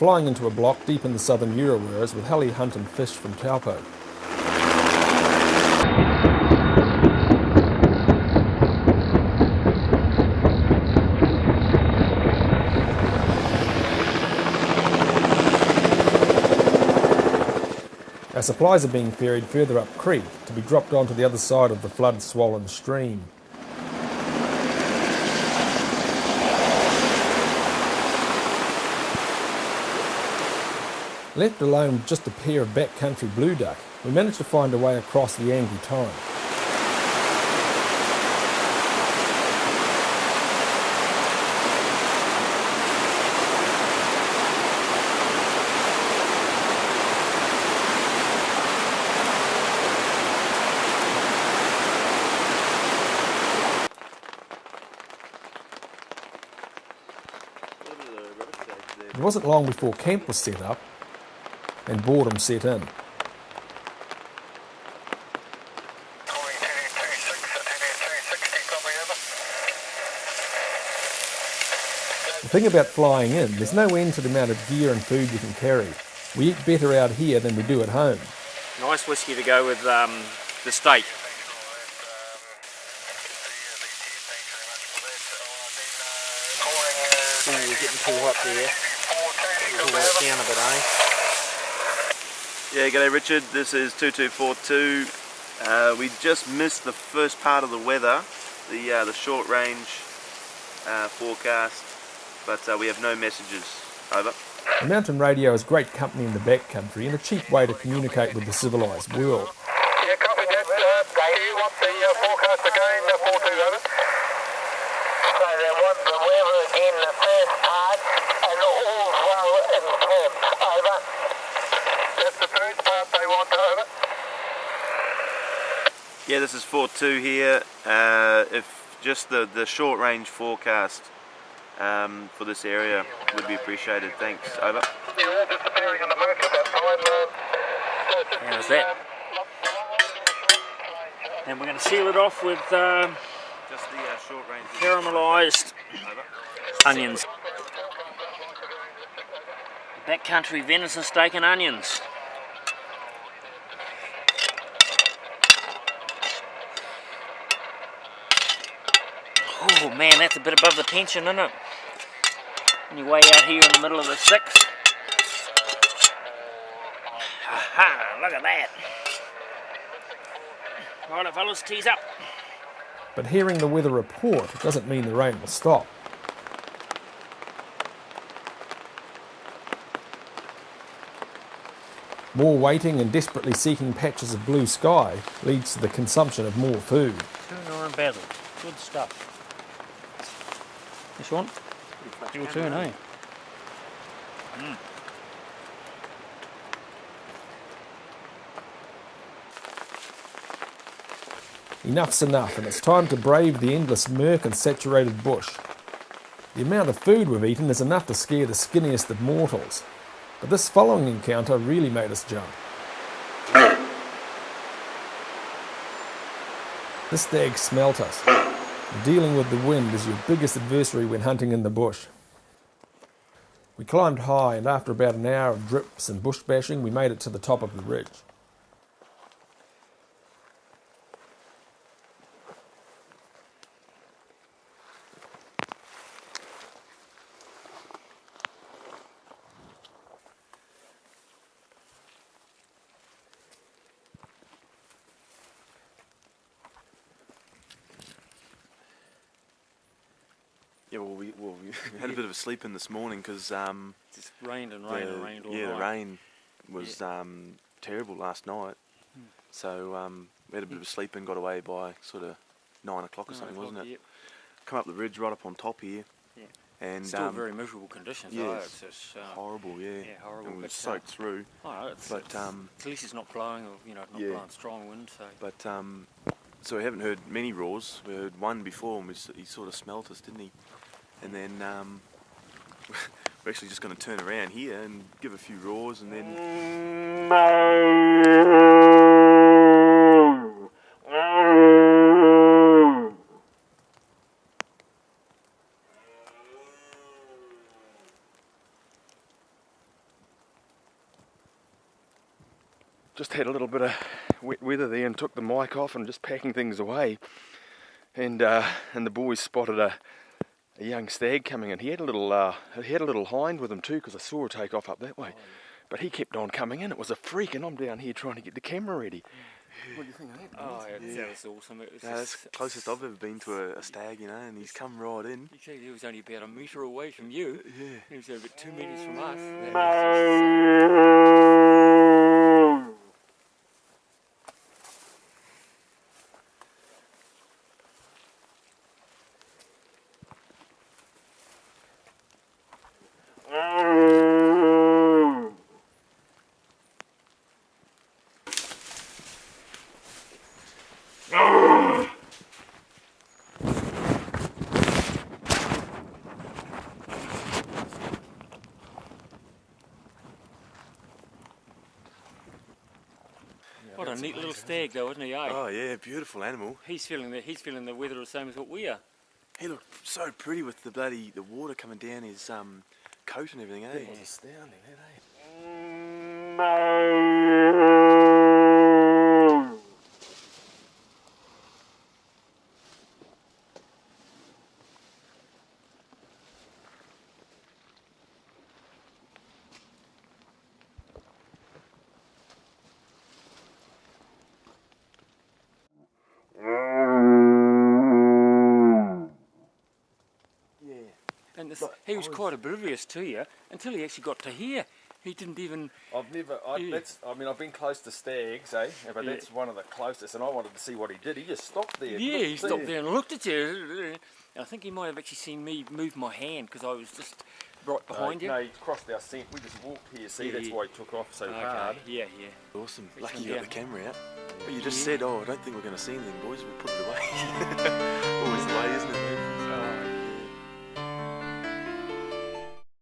flying into a block deep in the southern Ureweras with heli hunt and fish from Taupo. Our supplies are being ferried further up creek to be dropped onto the other side of the flood-swollen stream. Left alone with just a pair of backcountry blue duck, we managed to find a way across the angry torrent. It wasn't long before camp was set up and boredom set in. The thing about flying in, there's no end to the amount of gear and food you can carry. We eat better out here than we do at home. Nice whiskey to go with the steak. Oh, we're getting too hot there. We'll work down a bit, eh? Yeah, g'day Richard, this is 2242. We just missed the first part of the weather, the short range forecast, but we have no messages. Over. The mountain radio is great company in the backcountry and a cheap way to communicate with the civilised world. Yeah, copy that. Do you want the forecast again, 42, over? So they want the weather again, the first part, and all well in camp, over. That's the first part they want, over. Yeah, this is 42 here. If just the short range forecast for this area would be appreciated. Thanks. Over. You're all disappearing in the murk at that time. How's that? And we're going to seal it off with Just the short range. caramelised onions. Backcountry venison steak and onions. Oh man, that's a bit above the tension, isn't it? And you're way out here in the middle of the six. Aha, look at that. Right, fellas, tease up. But hearing the weather report doesn't mean the rain will stop. More waiting and desperately seeking patches of blue sky leads to the consumption of more food. Turn on basil. Good stuff. This one? Your turn, eh? Enough's enough, and it's time to brave the endless murk and saturated bush. The amount of food we've eaten is enough to scare the skinniest of mortals. But this following encounter really made us jump. This stag smelt us. Dealing with the wind is your biggest adversary when hunting in the bush. We climbed high, and after about an hour of drips and bush bashing, we made it to the top of the ridge. Yeah, well, we had a bit of a sleep in this morning because Just rained and rained and rained all night. the rain was terrible last night. So we had a bit of a sleep in, got away by sort of 9 o'clock or something, wasn't it? Yep. Come up the ridge right up on top here. Yeah. And Still very miserable conditions. yeah, though. it's It's horrible, yeah. yeah, horrible, And we were but, soaked through. Oh, it's, But, it's, at least it's not blowing, or not yeah. blowing strong wind. So But so we haven't heard many roars. We heard one before, and he sort of smelt us, didn't he? And then we're actually just going to turn around here and give a few roars, and then off and just packing things away, and the boys spotted a young stag coming in. He had a little hind with him too, because I saw her take off up that way. But he kept on coming in. It was a freak, and I'm down here trying to get the camera ready. What do you think of that? Oh, that was awesome. It was That's the closest I've ever been to a stag, you know, and he's come right in. You see, he was only about a metre away from you. Yeah. He was about 2 metres from us. What a neat little stag, though, isn't he? Eh? Oh yeah, beautiful animal. He's feeling the weather the same as what we are. He looked so pretty with the water coming down his coat and everything, eh? It was astounding, that, eh? And he was quite oblivious to you until he actually got to here. He didn't even... I've been close to stags, eh? But that's one of the closest, and I wanted to see what he did. He just stopped there. Yeah, he stopped there and looked at you. And I think he might have actually seen me move my hand, because I was just right behind you. No, he crossed our scent. We just walked here, see, that's why he took off so Okay, hard. yeah. Awesome. Which Lucky one you got down? the camera out. But you just said, oh, I don't think we're going to see anything, boys. We'll put it away. Always the way, isn't it?